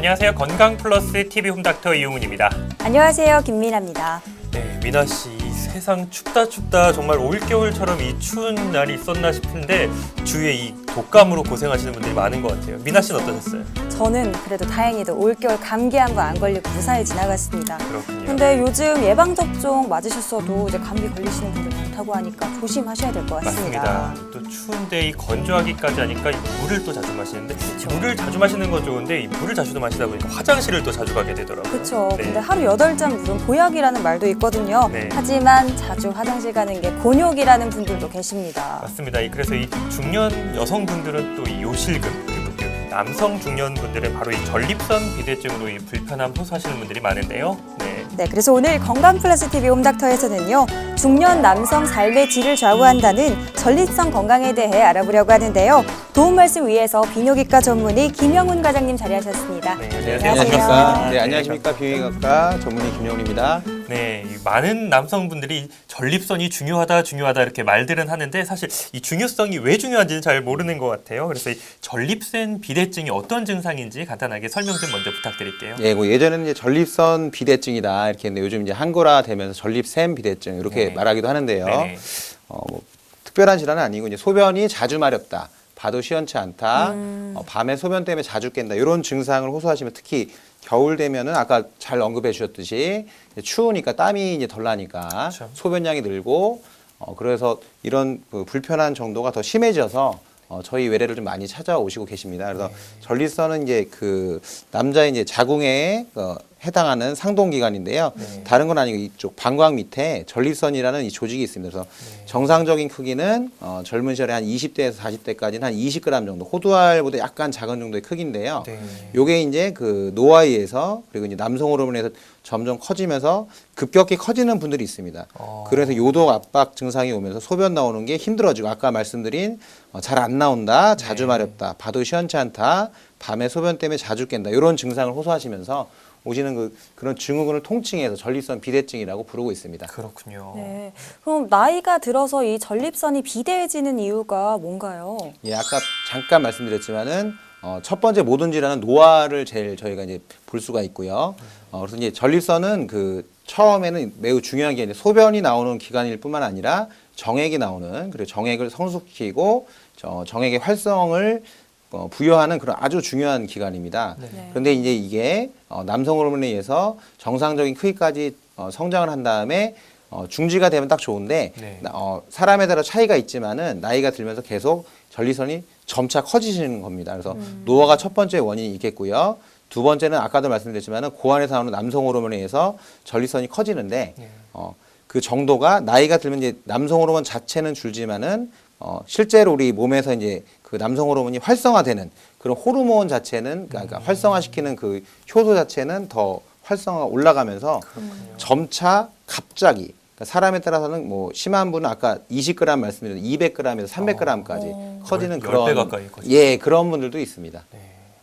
안녕하세요. 건강플러스 TV 홈닥터 이용훈입니다. 안녕하세요. 김민아입니다. 네, 민아 씨, 이 세상 춥다 정말 올겨울처럼 이 추운 날이 있었나 싶은데 주위에 이 독감으로 고생하시는 분들이 많은 것 같아요. 민아 씨는 어떠셨어요? 저는 그래도 다행히도 올겨울 감기 한 번 안 걸리고 무사히 지나갔습니다. 그렇군요. 근데 요즘 예방접종 맞으셨어도 이제 감기 걸리시는 분들 많다고 하니까 조심하셔야 될 것 같습니다. 맞습니다. 또 추운데 이 건조하기까지 하니까 이 물을 또 자주 마시는데 물을 자주 마시는 건 좋은데 이 물을 자주 마시다 보니까 화장실을 또 자주 가게 되더라고요. 그렇죠. 네. 근데 하루 8잔 물은 보약이라는 말도 있거든요. 네. 하지만 자주 화장실 가는 게 곤욕이라는 분들도 계십니다. 맞습니다. 그래서 이 중년 여성분들은 또 이 요실금, 그리고 또 남성 중년분들은 바로 이 전립선 비대증으로 이 불편함 호소하시는 분들이 많은데요. 네, 그래서 오늘 건강플러스 TV 홈닥터에서는요, 중년 남성 삶의 질을 좌우한다는 전립선 건강에 대해 알아보려고 하는데요. 도움 말씀 위해서 비뇨기과 전문의 김영훈 과장님 자리하셨습니다. 네, 안녕하세요. 네, 안녕하십니까. 비뇨기과 전문의 김영훈입니다. 네, 이 많은 남성분들이 전립선이 중요하다 이렇게 말들은 하는데 사실 이 중요성이 왜 중요한지는 잘 모르는 것 같아요. 그래서 이 전립선 비대증이 어떤 증상인지 간단하게 설명 좀 먼저 부탁드릴게요. 예, 예전에는 이제 전립선 비대증이다 이렇게 했는데 요즘 이제 한글화 되면서 전립샘 비대증 이렇게 네네. 말하기도 하는데요. 네네. 특별한 질환은 아니고 이제 소변이 자주 마렵다, 봐도 시원치 않다, 밤에 소변 때문에 자주 깬다 이런 증상을 호소하시면 특히 겨울 되면은 아까 잘 언급해 주셨듯이 추우니까 땀이 이제 덜 나니까 그렇죠. 소변량이 늘고 그래서 이런 그 불편한 정도가 더 심해져서 저희 외래를 좀 많이 찾아오시고 계십니다. 그래서 전립선은 이제 그 남자의 이제 자궁에 해당하는 상동기관인데요. 다른 건 아니고 이쪽 방광 밑에 전립선이라는 이 조직이 있습니다. 그래서 정상적인 크기는 젊은 시절에 한 20대에서 40대까지는 한 20g 정도, 호두알보다 약간 작은 정도의 크기인데요. 네. 요게 이제 그 노화에서 그리고 이제 남성 호르몬에서 점점 커지면서 급격히 커지는 분들이 있습니다. 그래서 요도 압박 증상이 오면서 소변 나오는 게 힘들어지고 아까 말씀드린 잘 안 나온다, 자주 마렵다, 봐도 시원치 않다, 밤에 소변 때문에 자주 깬다 이런 증상을 호소하시면서 오시는 그런 증후군을 통칭해서 전립선 비대증이라고 부르고 있습니다. 그렇군요. 네, 그럼 나이가 들어서 이 전립선이 비대해지는 이유가 뭔가요? 예, 아까 잠깐 말씀드렸지만은 첫 번째 모든 질환은 노화를 제일 저희가 이제 볼 수가 있고요. 그래서 이제 전립선은 그 처음에는 매우 중요한 게 이제 소변이 나오는 기관일 뿐만 아니라 정액이 나오는, 그리고 정액을 성숙시키고 정액의 활성을 부여하는 그런 아주 중요한 기관입니다. 네. 그런데 이제 이게 남성 호르몬에 의해서 정상적인 크기까지 성장을 한 다음에 중지가 되면 딱 좋은데 네. 사람에 따라 차이가 있지만은 나이가 들면서 계속 전립선이 점차 커지시는 겁니다. 그래서 노화가 첫 번째 원인이 있겠고요. 두 번째는 아까도 말씀드렸지만은 고안에서 나오는 남성 호르몬에 의해서 전립선이 커지는데 그 정도가 나이가 들면 이제 남성 호르몬 자체는 줄지만은 실제로 우리 몸에서 이제 그 남성 호르몬이 활성화되는 그런 호르몬 자체는 그러니까 활성화시키는 그 효소 자체는 더 활성화가 올라가면서 점차 갑자기 그러니까 사람에 따라서는 뭐 심한 분은 아까 20g 말씀드린 200g에서 300g까지 커지는 10배 가까이 커지죠. 예, 그런 분들도 있습니다. 네,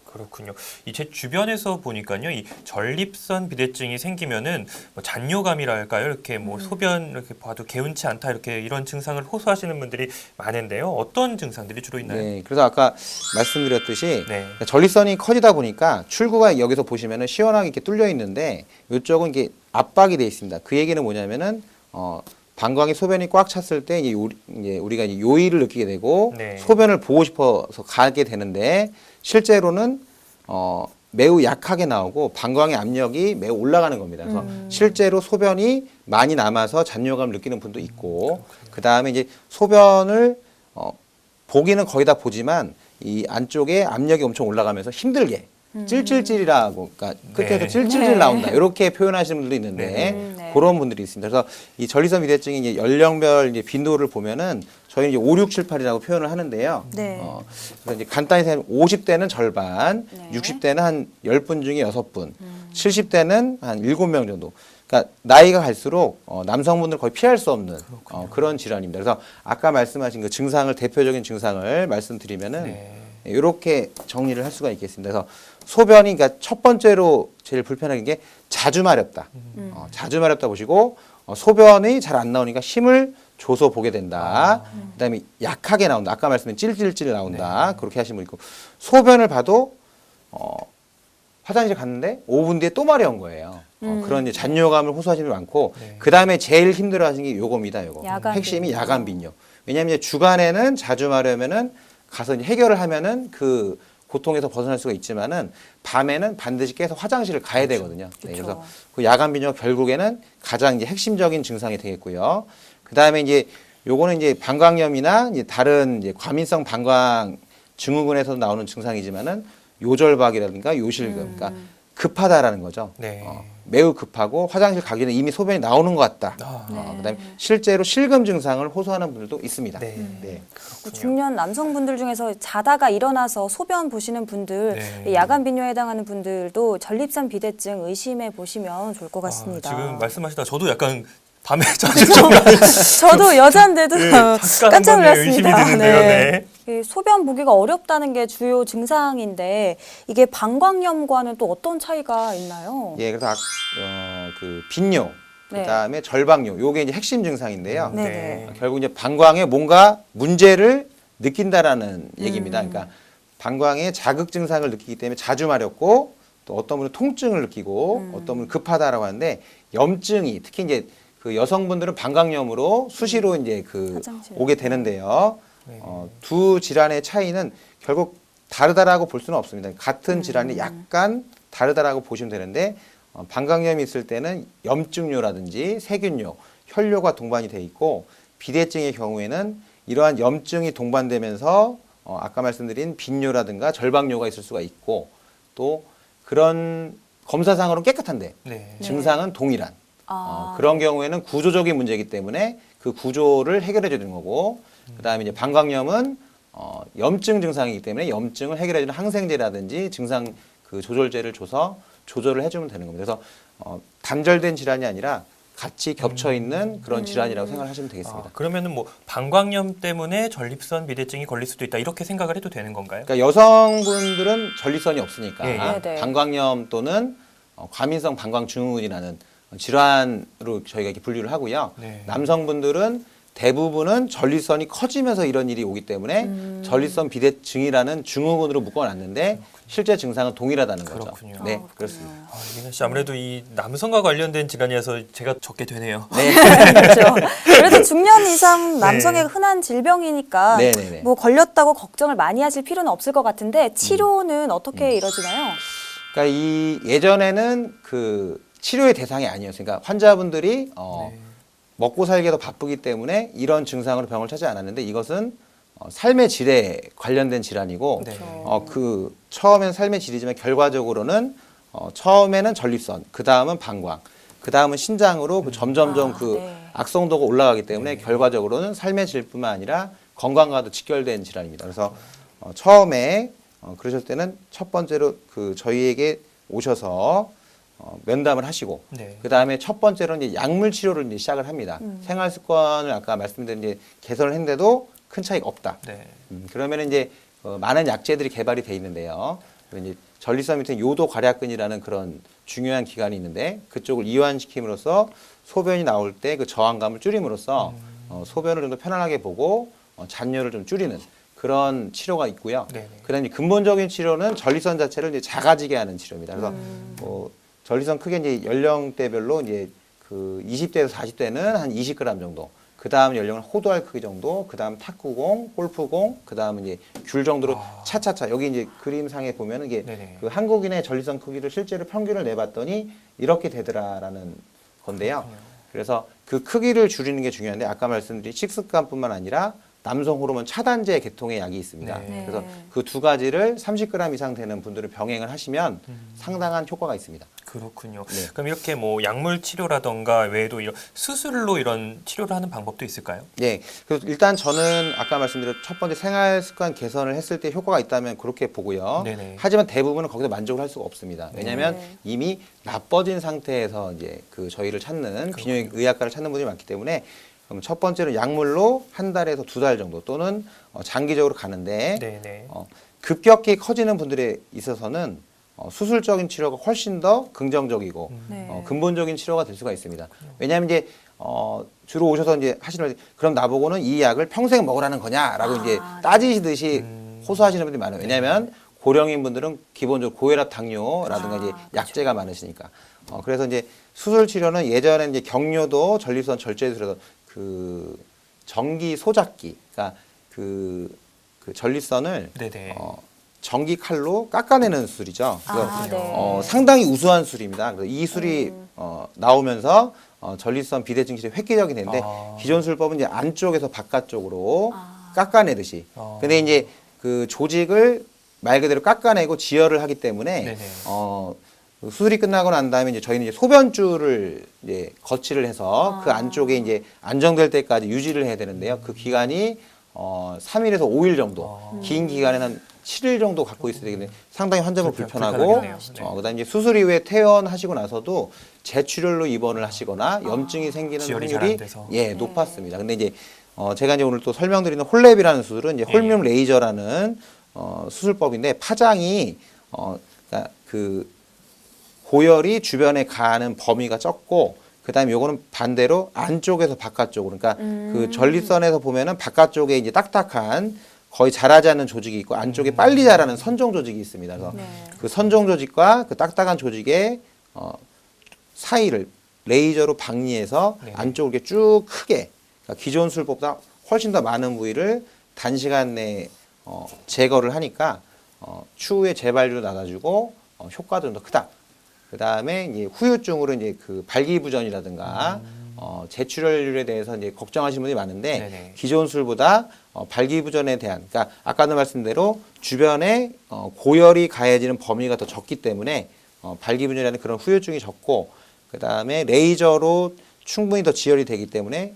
그렇군요. 제 주변에서 보니까요, 이 전립선 비대증이 생기면은 뭐 잔뇨감이랄까요, 이렇게 뭐 소변 이렇게 봐도 개운치 않다 이렇게 이런 증상을 호소하시는 분들이 많은데요. 어떤 증상들이 주로 있나요? 네, 그래서 아까 말씀드렸듯이 네. 전립선이 커지다 보니까 출구가 여기서 보시면은 시원하게 이렇게 뚫려 있는데 이쪽은 이게 압박이 돼 있습니다. 그 얘기는 뭐냐면은 방광이 소변이 꽉 찼을 때 이제 우리가 이제 요의를 느끼게 되고 네. 소변을 보고 싶어서 가게 되는데 실제로는 매우 약하게 나오고 방광의 압력이 매우 올라가는 겁니다. 그래서 실제로 소변이 많이 남아서 잔뇨감을 느끼는 분도 있고 그 다음에 이제 소변을 보기는 거의 다 보지만 이 안쪽에 압력이 엄청 올라가면서 힘들게 찔찔찔이라고, 그러니까 끝에서 네. 찔찔찔 나온다 이렇게 표현하시는 분들도 있는데 네. 그런 분들이 있습니다. 그래서 이 전립선 비대증이 이제 연령별 이제 빈도를 보면은 저희는 이제 5, 6, 7, 8이라고 표현을 하는데요. 네. 그래서 이제 간단히 생각하면 50대는 절반, 네. 60대는 한 10분 중에 6분, 70대는 한 7명 정도. 그러니까 나이가 갈수록 남성분들 거의 피할 수 없는 그런 질환입니다. 그래서 아까 말씀하신 그 증상을 대표적인 증상을 말씀드리면은 네. 이렇게 정리를 할 수가 있겠습니다. 그래서 소변이 그러니까 첫 번째로 제일 불편한 게 자주 마렵다. 자주 마렵다 보시고 소변이 잘 안 나오니까 힘을 줘서 보게 된다. 그다음에 약하게 나온다. 아까 말씀드린 찔찔찔 나온다. 그렇게 하시는 분 있고 소변을 봐도 화장실 갔는데 5분 뒤에 또 마려운 거예요. 그런 이제 잔뇨감을 호소하시는 분이 많고 네. 그 다음에 제일 힘들어하시는 게 요겁니다. 요거 야간 핵심이 빈뇨. 야간 빈뇨. 왜냐하면 이제 주간에는 자주 마려면은 가서 이제 해결을 하면은 그 고통에서 벗어날 수가 있지만은 밤에는 반드시 깨서 화장실을 가야 되거든요. 네, 그쵸. 그래서 그 야간 빈뇨 결국에는 가장 이제 핵심적인 증상이 되겠고요. 그 다음에 이제 요거는 이제 방광염이나 이제 다른 이제 과민성 방광 증후군에서 나오는 증상이지만은 요절박이라든가 요실금, 그러니까 급하다라는 거죠. 네. 매우 급하고 화장실 가기 전에 이미 소변이 나오는 것 같다. 아, 네. 그다음에 실제로 실금 증상을 호소하는 분들도 있습니다. 네. 네. 그 중년 남성분들 중에서 자다가 일어나서 소변 보시는 분들, 네. 이 야간 빈뇨에 해당하는 분들도 전립선 비대증 의심해 보시면 좋을 것 아, 같습니다. 지금 말씀하시다 저도 약간 밤에 자주 좀 저도 여잔데도 네, 깜짝 잠깐 한번 의심이 놀랐습니다. 드는데요. 네. 이 소변 보기가 어렵다는 게 주요 증상인데 이게 방광염과는 또 어떤 차이가 있나요? 예, 그래서 그 빈뇨, 네. 그다음에 절박뇨, 요게 이제 핵심 증상인데요. 네. 결국 이제 방광에 뭔가 문제를 느낀다라는 얘기입니다. 그러니까 방광에 자극 증상을 느끼기 때문에 자주 마렵고 또 어떤 분은 통증을 느끼고 어떤 분은 급하다라고 하는데 염증이 특히 이제 그 여성분들은 방광염으로 수시로 이제 그 화장실. 오게 되는데요. 네. 두 질환의 차이는 결국 다르다라고 볼 수는 없습니다. 같은 질환이 약간 다르다라고 보시면 되는데 방광염이 있을 때는 염증뇨라든지 세균뇨, 혈뇨가 동반이 돼 있고 비대증의 경우에는 이러한 염증이 동반되면서 아까 말씀드린 빈뇨라든가 절박뇨가 있을 수가 있고 또 그런 검사상으로 깨끗한데 네. 증상은 동일한 그런 경우에는 구조적인 문제이기 때문에 그 구조를 해결해 주는 거고 그다음에 이제 방광염은 염증 증상이기 때문에 염증을 해결해 주는 항생제라든지 증상 그 조절제를 줘서 조절을 해주면 되는 겁니다. 그래서 단절된 질환이 아니라 같이 겹쳐 있는 그런 질환이라고 생각하시면 되겠습니다. 아, 그러면은 뭐 방광염 때문에 전립선 비대증이 걸릴 수도 있다 이렇게 생각을 해도 되는 건가요? 그러니까 여성분들은 전립선이 없으니까 예, 예. 네네. 방광염 또는 과민성 방광증후군이라는 질환으로 저희가 이렇게 분류를 하고요. 네. 남성분들은 대부분은 전립선이 커지면서 이런 일이 오기 때문에 전립선 비대증이라는 증후군으로 묶어놨는데 실제 증상은 동일하다는 거죠. 그렇군요. 네, 그렇습니다. 아, 이민아 씨 아무래도 이 남성과 관련된 질환이라서 제가 적게 되네요. 네, 그렇죠. 그래도 중년 이상 남성의 흔한 질병이니까 네, 네, 네. 뭐 걸렸다고 걱정을 많이 하실 필요는 없을 것 같은데 치료는 어떻게 이루어지나요? 그러니까 이 예전에는 그 치료의 대상이 아니었어요. 그러니까 환자분들이 네. 먹고 살기도 바쁘기 때문에 이런 증상으로 병을 찾지 않았는데 이것은 삶의 질에 관련된 질환이고 네. 그 처음엔 삶의 질이지만 결과적으로는 처음에는 전립선, 그 다음은 방광, 그 다음은 신장으로 그 점점점 그 네. 악성도가 올라가기 때문에 결과적으로는 삶의 질뿐만 아니라 건강과도 직결된 질환입니다. 그래서 처음에 그러실 때는 첫 번째로 그 저희에게 오셔서 면담을 하시고 네. 그 다음에 첫 번째로는 이제 약물 치료를 이제 시작을 합니다. 생활 습관을 아까 말씀드린 이제 개선을 했는데도 큰 차이가 없다. 네. 그러면 이제 많은 약제들이 개발이 돼 있는데요. 그리고 이제 전립선 밑에 요도 괄약근이라는 그런 중요한 기관이 있는데 그쪽을 이완시킴으로써 소변이 나올 때 그 저항감을 줄임으로써 소변을 좀 더 편안하게 보고 잔뇨를 좀 줄이는 그런 치료가 있고요. 네네. 그다음에 근본적인 치료는 전립선 자체를 이제 작아지게 하는 치료입니다. 그래서 전립선 크게 이제 연령대별로 이제 그 20대에서 40대는 한 20g 정도. 그 다음 연령은 호두알 크기 정도, 그 다음 탁구공, 골프공, 그 다음은 이제 귤 정도로 차차차. 여기 이제 그림상에 보면은 이게 네네. 그 한국인의 전립선 크기를 실제로 평균을 내봤더니 이렇게 되더라라는 건데요. 그래서 그 크기를 줄이는 게 중요한데 아까 말씀드린 식습관뿐만 아니라 남성 호르몬 차단제 계통의 약이 있습니다. 네. 그래서 그 두 가지를 30g 이상 되는 분들을 병행을 하시면 상당한 효과가 있습니다. 그렇군요. 네. 그럼 이렇게 뭐 약물 치료라던가 외에도 이런 수술로 이런 치료를 하는 방법도 있을까요? 네. 그래서 일단 저는 아까 말씀드린 첫 번째 생활 습관 개선을 했을 때 효과가 있다면 그렇게 보고요. 네네. 하지만 대부분은 거기서 만족을 할 수가 없습니다. 왜냐하면 네. 이미 나빠진 상태에서 이제 그 저희를 찾는 비뇨의학과를 찾는 분들이 많기 때문에 그럼 첫 번째로 약물로 한 달에서 두 달 정도 또는 장기적으로 가는데 네네. 급격히 커지는 분들에 있어서는 수술적인 치료가 훨씬 더 긍정적이고 네. 근본적인 치료가 될 수가 있습니다. 왜냐하면 이제 주로 오셔서 이제 하시는 그럼 나보고는 이 약을 평생 먹으라는 거냐라고 이제 따지시듯이 호소하시는 분들이 많아요. 왜냐하면 고령인 분들은 기본적으로 고혈압, 당뇨라든가 이제 약제가 많으시니까. 그래서 이제 수술 치료는 예전에 이제 경료도 전립선 절제술에서 그 전기 소작기, 그러니까 그 전립선을 네네. 전기 칼로 깎아내는 수술이죠. 그래서 네. 상당히 우수한 수술입니다. 그래서 이 수술이 나오면서 전립선 비대증 치료 획기적이 되는데 기존 수술법은 이제 안쪽에서 바깥쪽으로 깎아내듯이. 근데 이제 그 조직을 말 그대로 깎아내고 지혈을 하기 때문에 네네. 그 수술이 끝나고 난 다음에 이제 저희는 이제 소변줄을 이제 거치를 해서 그 안쪽에 이제 안정될 때까지 유지를 해야 되는데요. 그 기간이 3일에서 5일 정도, 긴 기간에는 한 7일 정도 갖고 있어야 되기 때문에 상당히 환자분 불편하고, 불편하겠네요. 네. 그다음에 이제 수술 이후에 퇴원하시고 나서도 재출혈로 입원을 하시거나 염증이 생기는 지혈이 잘안 확률이 돼서. 높았습니다. 근데 이제 제가 이제 오늘 또 설명드리는 홀랩이라는 수술은 이제 홀뮴 레이저라는 수술법인데 파장이 그러니까 그 고열이 주변에 가는 범위가 적고 그다음에 요거는 반대로 안쪽에서 바깥쪽으로 그러니까 그 전립선에서 보면은 바깥쪽에 이제 딱딱한 거의 자라지 않는 조직이 있고 안쪽에 빨리 자라는 선종 조직이 있습니다. 그래서 그 선종 조직과 그 딱딱한 조직의 사이를 레이저로 박리해서 네네. 안쪽으로 이렇게 쭉 크게 그러니까 기존 수술법보다 훨씬 더 많은 부위를 단시간 내에 제거를 하니까 추후에 재발률도 낮아지고 효과도 좀 더 크다. 그 다음에 이제 후유증으로 이제 그 발기부전이라든가 재출혈률에 대해서 이제 걱정하시는 분들이 많은데 네네. 기존 술보다 발기부전에 대한 그러니까 아까도 말씀대로 주변에 고열이 가해지는 범위가 더 적기 때문에 발기부전이라는 그런 후유증이 적고 그 다음에 레이저로 충분히 더 지혈이 되기 때문에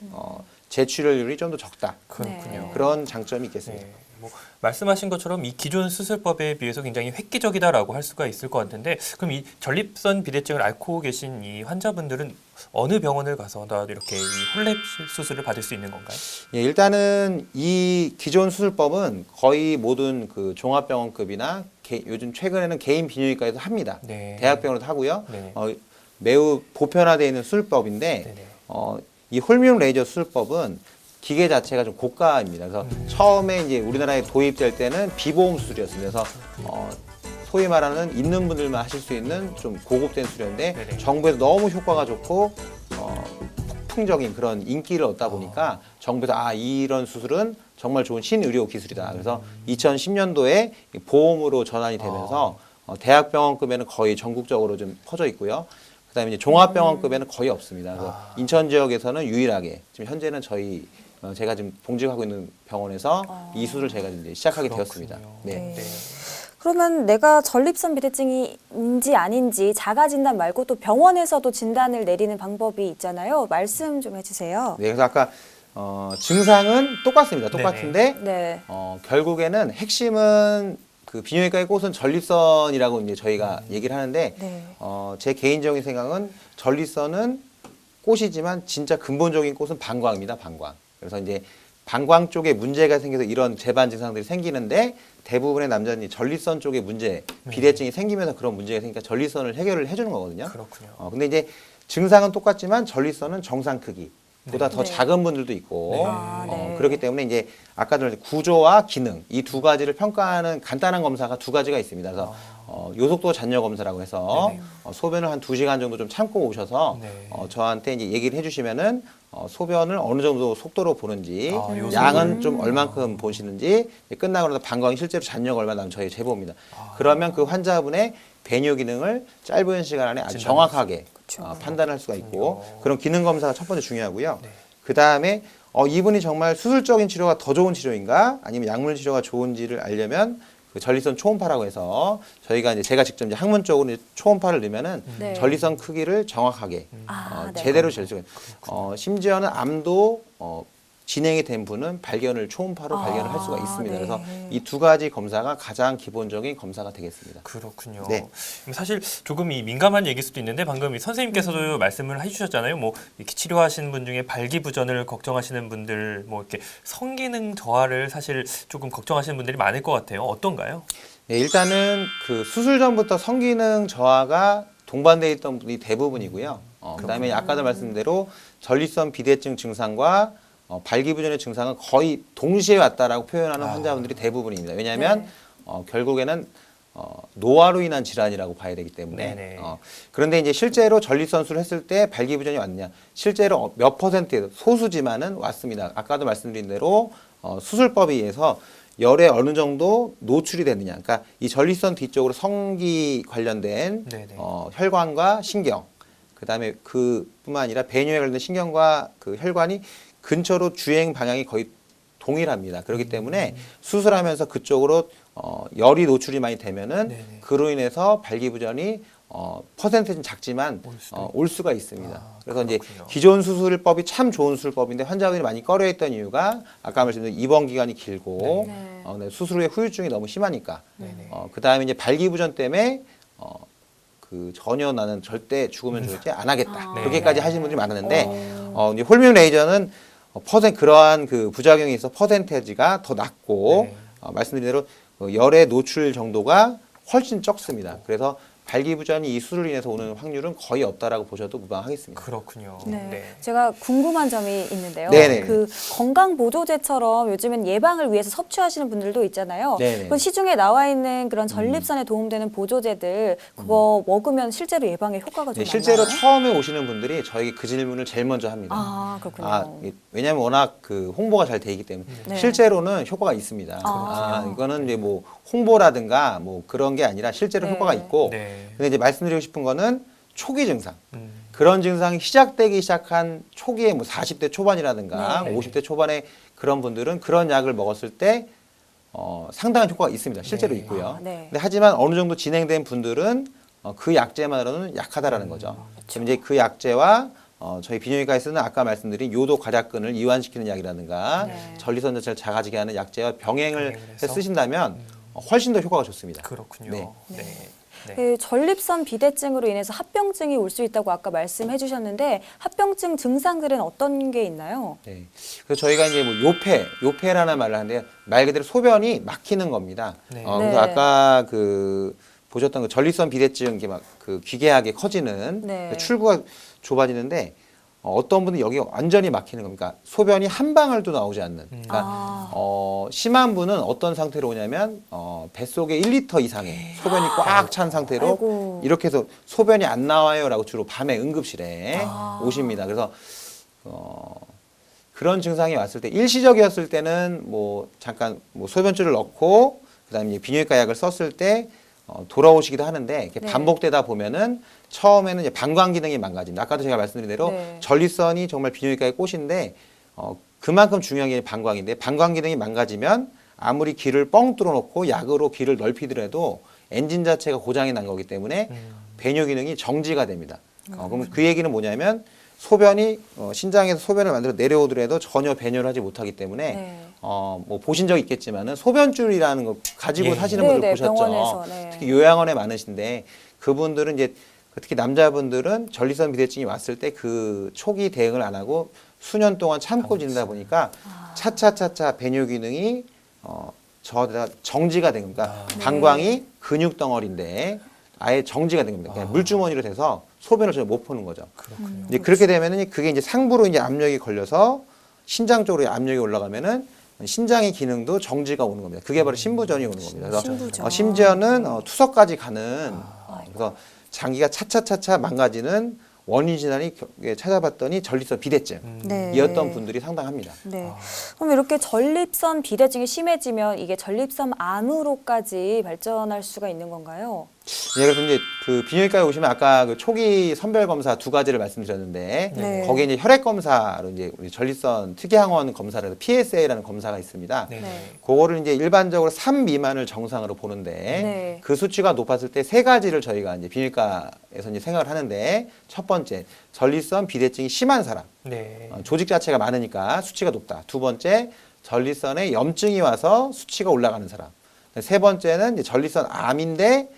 재출혈률이 좀 더 적다. 그렇군요. 그런 장점이 있겠습니다. 네, 뭐 말씀하신 것처럼 이 기존 수술법에 비해서 굉장히 획기적이다라고 할 수가 있을 것 같은데 그럼 이 전립선 비대증을 앓고 계신 이 환자분들은 어느 병원을 가서 다 이렇게 이 홀랩 수술을 받을 수 있는 건가요? 예, 일단은 이 기존 수술법은 거의 모든 그 종합병원급이나 요즘 최근에는 개인 비뇨기과에서 합니다. 네. 대학병원에도 하고요. 네. 매우 보편화되어 있는 수술법인데 네네. 이 홀뮴 레이저 수술법은 기계 자체가 좀 고가입니다. 그래서 처음에 이제 우리나라에 도입될 때는 비보험 수술이었습니다. 그래서 소위 말하는 있는 분들만 하실 수 있는 좀 고급된 수술인데 네네. 정부에서 너무 효과가 좋고 폭풍적인 그런 인기를 얻다 보니까 정부에서 이런 수술은 정말 좋은 신의료 기술이다. 그래서 2010년도에 보험으로 전환이 되면서 대학병원급에는 거의 전국적으로 좀 퍼져 있고요. 그다음에 이제 종합병원급에는 거의 없습니다. 그래서 인천 지역에서는 유일하게 지금 현재는 저희 제가 지금 봉직하고 있는 병원에서 이 수술을 제가 이제 시작하게 되었습니다. 네. 네. 그러면 내가 전립선 비대증인지 아닌지 자가 진단 말고 또 병원에서도 진단을 내리는 방법이 있잖아요. 말씀 좀 해주세요. 네, 그래서 아까 증상은 똑같습니다. 똑같은데 네. 결국에는 핵심은 그 비뇨기과의 꽃은 전립선이라고 이제 저희가 얘기를 하는데 네. 제 개인적인 생각은 전립선은 꽃이지만 진짜 근본적인 꽃은 방광입니다. 방광. 그래서 이제 방광 쪽에 문제가 생겨서 이런 재반 증상들이 생기는데 대부분의 남자는 전립선 쪽에 문제, 비대증이 생기면서 그런 문제가 생기니까 전립선을 해결을 해주는 거거든요. 그렇군요. 근데 이제 증상은 똑같지만 전립선은 정상 크기보다 더 네. 작은 분들도 있고 네. 그렇기 때문에 이제 아까도 말했듯이 구조와 기능 이 두 가지를 평가하는 간단한 검사가 두 가지가 있습니다. 그래서 요속도 잔여 검사라고 해서 네네. 소변을 한 2시간 정도 좀 참고 오셔서 네. 저한테 이제 얘기를 해주시면은 소변을 어느 정도 속도로 보는지 요속을. 양은 좀 얼만큼 보시는지 끝나고 나서 방광이 실제로 잔여가 얼마나 나면 저희 제보입니다. 그러면 그 환자분의 배뇨 기능을 짧은 시간 안에 아주 진단할 정확하게 그렇죠. 판단할 수가 있고 그런 기능 검사가 첫 번째 중요하고요. 네. 그 다음에 이분이 정말 수술적인 치료가 더 좋은 치료인가 아니면 약물 치료가 좋은지를 알려면 그 전립선 초음파라고 해서 저희가 이제 제가 직접 이제 학문적으로 이제 초음파를 넣으면은 네. 전립선 크기를 정확하게 네. 제대로 잴 수가 있어요. 심지어는 암도 진행이 된 분은 발견을 초음파로 발견을 할 수가 있습니다. 네. 그래서 이 두 가지 검사가 가장 기본적인 검사가 되겠습니다. 그렇군요. 네. 사실 조금 이 민감한 얘기일 수도 있는데 방금 이 선생님께서도 말씀을 해주셨잖아요. 뭐 이렇게 치료하시는 분 중에 발기부전을 걱정하시는 분들, 뭐 이렇게 성기능 저하를 사실 조금 걱정하시는 분들이 많을 것 같아요. 어떤가요? 네, 일단은 그 수술 전부터 성기능 저하가 동반되어 있던 분이 대부분이고요. 그다음에 아까도 말씀대로 전립선 비대증 증상과 발기부전의 증상은 거의 동시에 왔다라고 표현하는 환자분들이 대부분입니다. 왜냐하면 결국에는 노화로 인한 질환이라고 봐야 되기 때문에 네네. 그런데 이제 실제로 전립선 수술을 했을 때 발기부전이 왔느냐 실제로 몇 퍼센트 소수지만은 왔습니다. 아까도 말씀드린 대로 수술법에 의해서 열에 어느 정도 노출이 됐느냐. 그러니까 이 전립선 뒤쪽으로 성기 관련된 네네. 혈관과 신경, 그다음에 그뿐만 아니라 배뇨에 관련된 신경과 그 혈관이 근처로 주행 방향이 거의 동일합니다. 그렇기 때문에 수술하면서 그쪽으로 열이 노출이 많이 되면은 네네. 그로 인해서 발기부전이 퍼센트는 작지만 올 수가 있습니다. 아, 그래서 이제 그렇군요. 기존 수술법이 참 좋은 수술법인데 환자분이 많이 꺼려했던 이유가 아까 말씀드린 입원 기간이 길고 네. 네, 수술 후에 후유증이 너무 심하니까 네네. 그다음에 이제 발기부전 때문에 그 전혀 나는 절대 죽으면 좋지 안 하겠다 네. 그렇게까지 하시는 분들이 많았는데 이제 홀미움 레이저는 그러한 그 부작용이 있어 퍼센테지가 더 낮고 네. 말씀드린 대로 열의 노출 정도가 훨씬 적습니다. 그래서 발기부전이 이 수술로 인해서 오는 확률은 거의 없다라고 보셔도 무방하겠습니다. 그렇군요. 네. 제가 궁금한 점이 있는데요. 네네. 그 건강보조제처럼 요즘은 예방을 위해서 섭취하시는 분들도 있잖아요. 네네. 그 시중에 나와 있는 그런 전립선에 도움되는 보조제들 그거 먹으면 실제로 예방에 효과가 좀 네, 실제로 많나요? 처음에 오시는 분들이 저에게 그 질문을 제일 먼저 합니다. 아, 그렇군요. 왜냐하면 워낙 그 홍보가 잘 돼 있기 때문에 네. 실제로는 효과가 있습니다. 이거는 이제 뭐 홍보라든가 뭐 그런 게 아니라 실제로 네. 효과가 있고 네. 근데 이제 말씀드리고 싶은 거는 초기 증상. 음. 그런 증상이 시작되기 시작한 초기에 뭐 40대 초반이라든가 네. 50대 초반에 그런 분들은 그런 약을 먹었을 때 상당한 효과가 있습니다. 실제로 네. 있고요. 아, 네. 근데 하지만 어느 정도 진행된 분들은 그 약제만으로는 약하다라는 거죠. 그럼 이제 그 약제와 저희 비뇨기과에 쓰는 아까 말씀드린 요도 괄약근을 이완시키는 약이라든가 네. 전립선 자체를 작아지게 하는 약제와 병행을 병행을 해서 해서? 쓰신다면 훨씬 더 효과가 좋습니다. 그렇군요. 네. 네. 네. 그 전립선 비대증으로 인해서 합병증이 올 수 있다고 아까 말씀해 주셨는데 합병증 증상들은 어떤 게 있나요? 네. 그래서 저희가 이제 뭐 요폐라는 말을 하는데요. 말 그대로 소변이 막히는 겁니다. 네. 그래서 네. 아까 그 보셨던 그 전립선 비대증 이게 막 그 기괴하게 커지는 네. 출구가 좁아지는데 어떤 분은 여기 완전히 막히는 겁니다. 그러니까 소변이 한 방울도 나오지 않는. 그러니까 심한 분은 어떤 상태로 오냐면 뱃속에 1리터 이상의 소변이 꽉 찬 상태로 아이고. 이렇게 해서 소변이 안 나와요라고 주로 밤에 응급실에 오십니다. 그래서 그런 증상이 왔을 때 일시적이었을 때는 뭐 잠깐 뭐 소변줄을 넣고 그다음에 이제 비뇨기과 약을 썼을 때 돌아오시기도 하는데 이렇게 네. 반복되다 보면은 처음에는 이제 방광 기능이 망가집니다. 아까도 제가 말씀드린 대로 네. 전립선이 정말 비뇨기과의 꽃인데 그만큼 중요한 게 방광인데 방광 기능이 망가지면 아무리 귀를 뻥 뚫어놓고 약으로 귀를 넓히더라도 엔진 자체가 고장이 난 거기 때문에 배뇨 기능이 정지가 됩니다. 그럼 그 얘기는 뭐냐면 소변이 신장에서 소변을 만들어 내려오더라도 전혀 배뇨를 하지 못하기 때문에 네. 뭐 보신 적 있겠지만은 소변줄이라는 거 가지고 예. 사시는 네, 분들 네, 보셨죠. 병원에서, 네. 특히 요양원에 많으신데 그분들은 이제 특히 남자분들은 전립선 비대증이 왔을 때 그 초기 대응을 안 하고 수년 동안 참고 지내다 보니까 차차차차 배뇨 기능이 저다 정지가 된 겁니다. 방광이 근육 덩어리인데 아예 정지가 된 겁니다. 그냥 물주머니로 돼서 소변을 전혀 못 푸는 거죠. 그렇군요. 이제 그렇게 되면은 그게 이제 상부로 이제 압력이 걸려서 신장 쪽으로 압력이 올라가면은 신장의 기능도 정지가 오는 겁니다. 그게 바로 신부전이 오는 겁니다. 그래서 신부전. 심지어는 투석까지 가는 그래서 장기가 차차차차 망가지는 원인 질환이 찾아봤더니 전립선 비대증이었던 네. 분들이 상당합니다. 네. 그럼 이렇게 전립선 비대증이 심해지면 이게 전립선 암으로까지 발전할 수가 있는 건가요? 예, 그래서 이제 그 비뇨기과에 오시면 아까 그 초기 선별 검사 두 가지를 말씀드렸는데 네. 거기에 이제 혈액 검사로 이제 우리 전립선 특이항원 검사를 해서 PSA라는 검사가 있습니다. 네. 네. 그거를 이제 일반적으로 3 미만을 정상으로 보는데 네. 그 수치가 높았을 때 세 가지를 저희가 이제 비뇨기과에서 이제 생각을 하는데 첫 번째 전립선 비대증이 심한 사람 네. 조직 자체가 많으니까 수치가 높다. 두 번째 전립선에 염증이 와서 수치가 올라가는 사람. 세 번째는 이제 전립선 암인데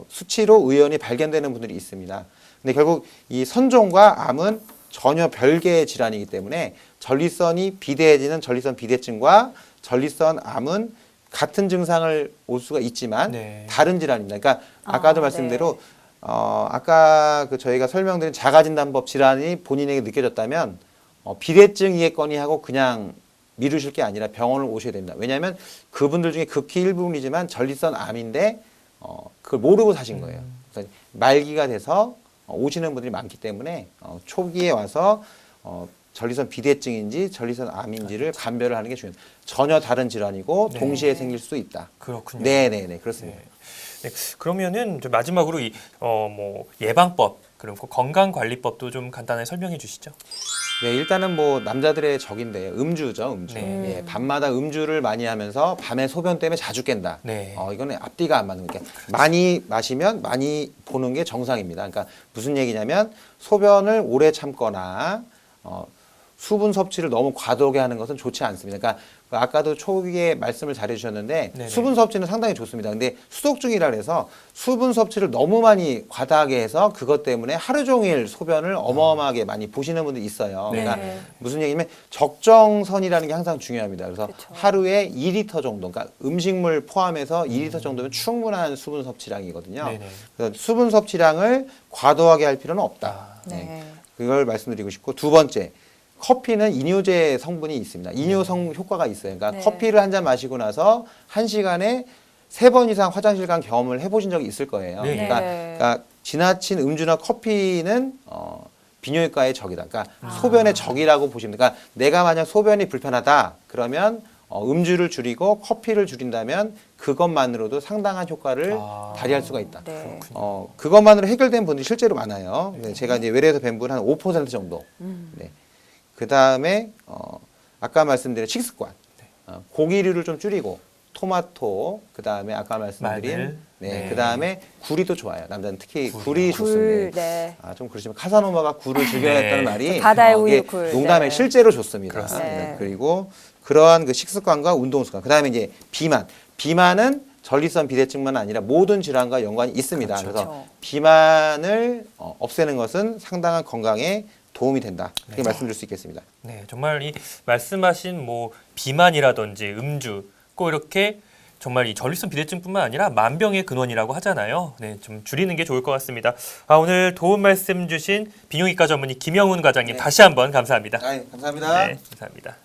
수치로 우연히 발견되는 분들이 있습니다. 근데 결국 이 선종과 암은 전혀 별개의 질환이기 때문에 전립선이 비대해지는 전립선 비대증과 전립선 암은 같은 증상을 올 수가 있지만 네. 다른 질환입니다. 그러니까 아까도 말씀대로 아까 그 저희가 설명드린 자가진단법 질환이 본인에게 느껴졌다면 비대증이겠거니 하고 그냥 미루실 게 아니라 병원을 오셔야 됩니다. 왜냐하면 그분들 중에 극히 일부분이지만 전립선 암인데 그걸 모르고 사신 거예요. 그래서 말기가 돼서 오시는 분들이 많기 때문에 초기에 와서 전립선 비대증인지 전립선 암인지를 감별을 하는 게 중요해요. 전혀 다른 질환이고 네. 동시에 생길 수 있다. 그렇군요. 네네네 그렇습니다. 네, 그러면은 좀 마지막으로 이 뭐 예방법 그리고 건강관리법도 좀 간단하게 설명해 주시죠. 네, 일단은 뭐 남자들의 적인데 음주죠, 음주. 네. 예, 밤마다 음주를 많이 하면서 밤에 소변 때문에 자주 깬다. 네. 이거는 앞뒤가 안 맞는 거니까 많이 마시면 많이 보는 게 정상입니다. 그러니까 무슨 얘기냐면 소변을 오래 참거나 수분 섭취를 너무 과도하게 하는 것은 좋지 않습니다. 그러니까 아까도 초기에 말씀을 잘해주셨는데 네네. 수분 섭취는 상당히 좋습니다. 근데 수독증이라 해서 수분 섭취를 너무 많이 과다하게 해서 그것 때문에 하루 종일 소변을 어마어마하게 많이 보시는 분들이 있어요. 네. 그러니까 무슨 얘기냐면 적정선이라는 게 항상 중요합니다. 그래서 그쵸. 하루에 2리터 정도, 그러니까 음식물 포함해서 2리터 정도면 충분한 수분 섭취량이거든요. 네네. 그래서 수분 섭취량을 과도하게 할 필요는 없다. 아, 네. 그걸 말씀드리고 싶고 두 번째 커피는 이뇨제 성분이 있습니다. 이뇨 성 효과가 있어요. 그러니까 네. 커피를 한 잔 마시고 나서 1시간에 3번 이상 화장실 간 경험을 해보신 적이 있을 거예요. 네. 그러니까 지나친 음주나 커피는 비뇨기과의 적이다. 그러니까 소변의 적이라고 보시면 돼요. 그러니까 내가 만약 소변이 불편하다 그러면 음주를 줄이고 커피를 줄인다면 그것만으로도 상당한 효과를 발휘할 수가 있다. 네. 그것만으로 해결된 분들이 실제로 많아요. 네, 제가 이제 외래에서 뵌 분 한 5% 정도. 네. 그 다음에 아까 말씀드린 식습관, 고기류를 좀 줄이고 토마토, 그 다음에 아까 말씀드린 마늘. 네. 그 다음에 굴이 또 좋아요. 남자는 특히 굴이요. 굴이 굴, 좋습니다. 네. 좀 그렇지만 카사노바가 굴을 즐겨야겠다는 네. 말이 바다의 우유 이게 굴. 농담에 네. 실제로 좋습니다. 그렇습니다. 네. 그리고 그러한 그 식습관과 운동 습관, 그 다음에 이제 비만은 전립선 비대증만 아니라 모든 질환과 연관이 있습니다. 그렇죠. 그래서 그렇죠. 비만을 없애는 것은 상당한 건강에 도움이 된다. 그렇게 말씀드릴 수 있겠습니다. 네, 정말 이 말씀하신 뭐 비만이라든지 음주 꼭 이렇게 정말 이 전립선 비대증뿐만 아니라 만병의 근원이라고 하잖아요. 네, 좀 줄이는 게 좋을 것 같습니다. 오늘 도움 말씀 주신 비뇨기과 전문의 김영훈 과장님 네. 다시 한번 감사합니다. 감사합니다. 네, 감사합니다.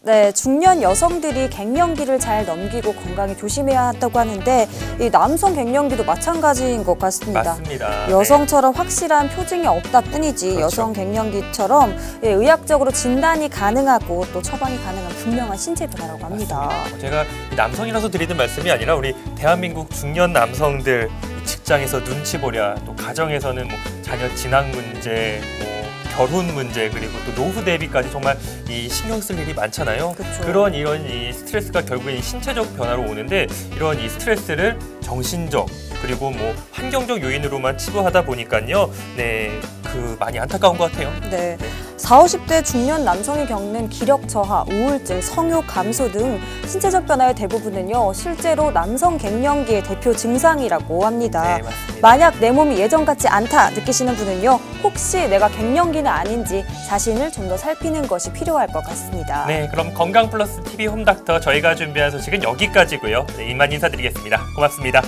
네, 중년 여성들이 갱년기를 잘 넘기고 건강에 조심해야 한다고 하는데 이 남성 갱년기도 마찬가지인 것 같습니다. 맞습니다. 여성처럼 확실한 표징이 없다 뿐이지 그렇죠. 여성 갱년기처럼 의학적으로 진단이 가능하고 또 처방이 가능한 분명한 신체 변화라고 합니다. 제가 남성이라서 드리는 말씀이 아니라 우리 대한민국 중년 남성들 직장에서 눈치 보랴, 또 가정에서는 뭐 자녀 진학 문제, 뭐 결혼 문제 그리고 또 노후 대비까지 정말 이 신경 쓸 일이 많잖아요. 그쵸. 그런 이런 이 스트레스가 결국엔 이 신체적 변화로 오는데 이런 이 스트레스를 정신적 그리고 뭐 환경적 요인으로만 치부하다 보니까요. 네, 많이 안타까운 것 같아요. 네. 40, 50대 중년 남성이 겪는 기력 저하, 우울증, 성욕 감소 등 신체적 변화의 대부분은요, 실제로 남성 갱년기의 대표 증상이라고 합니다. 네, 맞습니다. 만약 내 몸이 예전 같지 않다 느끼시는 분은요, 혹시 내가 갱년기는 아닌지 자신을 좀 더 살피는 것이 필요할 것 같습니다. 네, 그럼 건강 플러스 TV 홈닥터 저희가 준비한 소식은 여기까지고요. 네, 이만 인사드리겠습니다. 고맙습니다.